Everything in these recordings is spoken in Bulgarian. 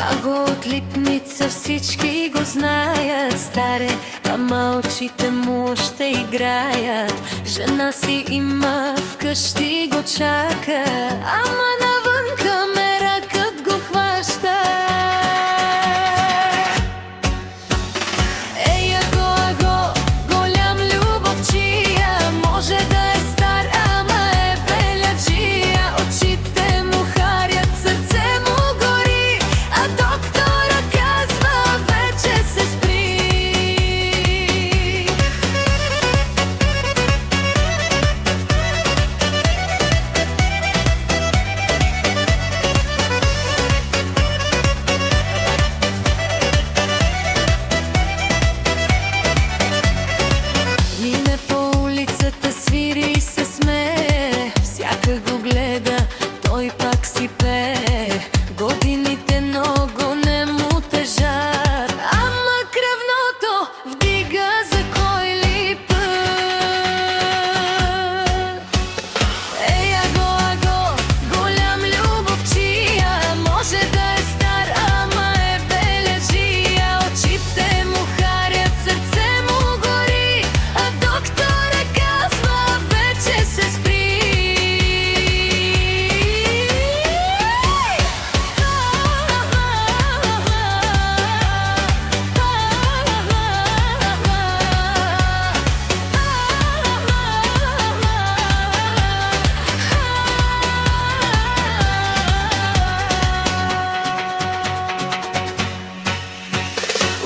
А го от Липница всички го знаят. Старе, ама очите му още играят. Жена си има, вкъщи го чака, ама навън камеракът го хваща. Ей, аго, голям любовчия, може да е стар, ама е беляджия. Очите му харят, сърце му гори, а доктора казва, вече се спри. Мине по улицата, свири и се смее, всяка го гледа, той пак си пее. Годините много не му тежат, ама кръвното вдига за кой ли път. Ей, аго, голям любовчия, може да е стар, ама е беляджия. Очите му харят, сърце му гори, а доктора казва, вече се спри.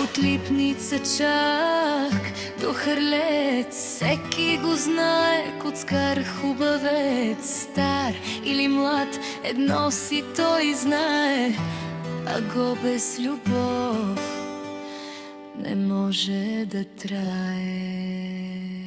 От Липница чак до Хърлец всеки го знае, коцкар хубавец. Стар или млад, едно си той знае, а го без любов не може да трае.